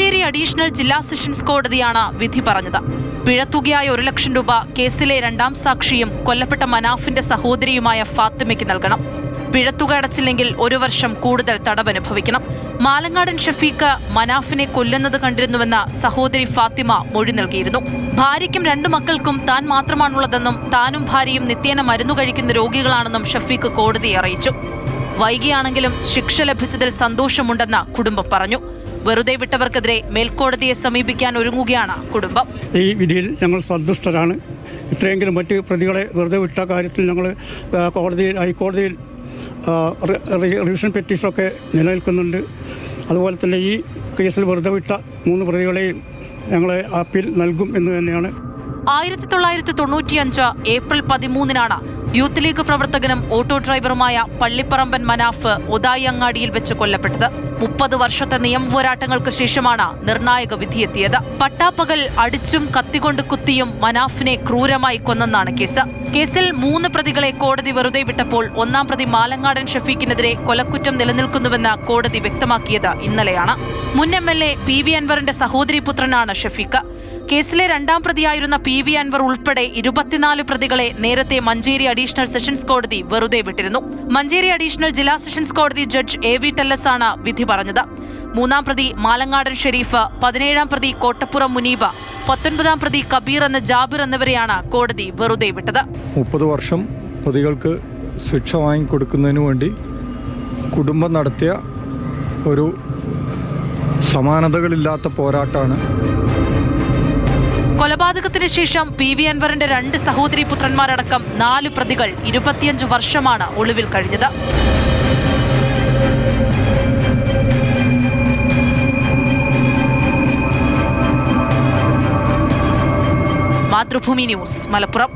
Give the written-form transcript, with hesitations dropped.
Manjeri additional ജില്ലാ sessions കോടതിയാണ് വിധി പറഞ്ഞത്. പിഴത്തുകയായ 1 ലക്ഷം രൂപ കേസിലെ 2ാം സാക്ഷിയും കൊല്ലപ്പെട്ട മനാഫിന്റെ സഹോദരിയുമായ ഫാത്തിമയ്ക്ക് നൽകണം. പിഴത്തുക അടച്ചില്ലെങ്കിൽ 1 വർഷം കൂടുതൽ തടവനുഭവിക്കണം. മാലങ്ങാടൻ ഷഫീഖ് മനാഫിനെ കൊല്ലുന്നത് കണ്ടിരുന്നുവെന്ന് സഹോദരി ഫാത്തിമ മൊഴി നൽകിയിരുന്നു. ഭാര്യയ്ക്കും 2 മക്കൾക്കും താൻ മാത്രമാണുള്ളതെന്നും താനും ഭാര്യയും നിത്യേന മരുന്നു കഴിക്കുന്ന രോഗികളാണെന്നും ഷഫീഖ് കോടതിയെ അറിയിച്ചു. വൈകിയാണെങ്കിലും ശിക്ഷ ലഭിച്ചതിൽ സന്തോഷമുണ്ടെന്ന് കുടുംബം പറഞ്ഞു. വെറുതെ വിട്ടവർക്കെതിരെ മേൽക്കോടതിയെ സമീപിക്കാൻ ഒരുങ്ങുകയാണ് കുടുംബം. ഈ വിധിയിൽ ഞങ്ങൾ സന്തുഷ്ടരാണ്. ഇത്രയെങ്കിലും മറ്റ് പ്രതികളെ വെറുതെ വിട്ട കാര്യത്തിൽ ഞങ്ങൾ ഹൈക്കോടതിയിൽ റിവിഷൻ പെറ്റീഷനൊക്കെ നിലനിൽക്കുന്നുണ്ട്. അതുപോലെ തന്നെ ഈ കേസിൽ വെറുതെ വിട്ട 3 പ്രതികളെയും ഞങ്ങൾ അപ്പീൽ നൽകും എന്ന് തന്നെയാണ്. 1995 ഏപ്രിൽ 13-നാണ് യൂത്ത് ലീഗ് പ്രവർത്തകനും ഓട്ടോ ഡ്രൈവറുമായ പള്ളിപ്പറമ്പൻ മനാഫ് ഒതായി അങ്ങാടിയിൽ വെച്ച് കൊല്ലപ്പെട്ടത്. 30 വർഷത്തെ നിയമപോരാട്ടങ്ങൾക്ക് ശേഷമാണ് നിർണായക വിധിയെത്തിയത്. പട്ടാപ്പകൽ അടിച്ചും കത്തികൊണ്ട് കുത്തിയും മനാഫിനെ ക്രൂരമായി കൊന്നെന്നാണ് കേസ്. കേസിൽ 3 പ്രതികളെ കോടതി വെറുതെ വിട്ടപ്പോൾ 1ാം പ്രതി മാലങ്ങാടൻ ഷഫീഖിനെതിരെ കൊലക്കുറ്റം നിലനിൽക്കുന്നുവെന്ന് കോടതി വ്യക്തമാക്കിയത് ഇന്നലെയാണ്. മുൻ MLA PV അൻവറിന്റെ സഹോദരി പുത്രനാണ് ഷഫീഖ്. കേസിലെ 2ാം പ്രതിയായിരുന്ന PV അൻവർ ഉൾപ്പെടെ 24 പ്രതികളെ നേരത്തെ മഞ്ചേരി അഡീഷണൽ സെഷൻസ് കോടതി വെറുതെ വിട്ടിരുന്നു. മഞ്ചേരി അഡീഷണൽ ജില്ലാ സെഷൻസ് കോടതി ജഡ്ജ് AV ടെല്ലസ് ആണ് വിധി പറഞ്ഞത്. 3ാം പ്രതി മാലങ്ങാടൻ ഷെരീഫ്, 17ാം പ്രതി കോട്ടപ്പുറം മുനീബ്, 19ാം പ്രതി കബീർ എന്ന ജാബിർ എന്നിവരെയാണ് കോടതി വെറുതെ വിട്ടത്. 30 വർഷം പ്രതികൾക്ക് ശിക്ഷ വാങ്ങിക്കൊടുക്കുന്നതിനു വേണ്ടി കുടുംബം നടത്തിയ ഒരു സമാനതകളില്ലാത്ത പോരാട്ടമാണ്. കൊലപാതകത്തിന് ശേഷം PV അൻവറിന്റെ 2 സഹോദരി പുത്രന്മാരടക്കം 4 പ്രതികൾ 25 വർഷമാണ് ഒളിവിൽ കഴിഞ്ഞത്. മാതൃഭൂമി ന്യൂസ്, മലപ്പുറം.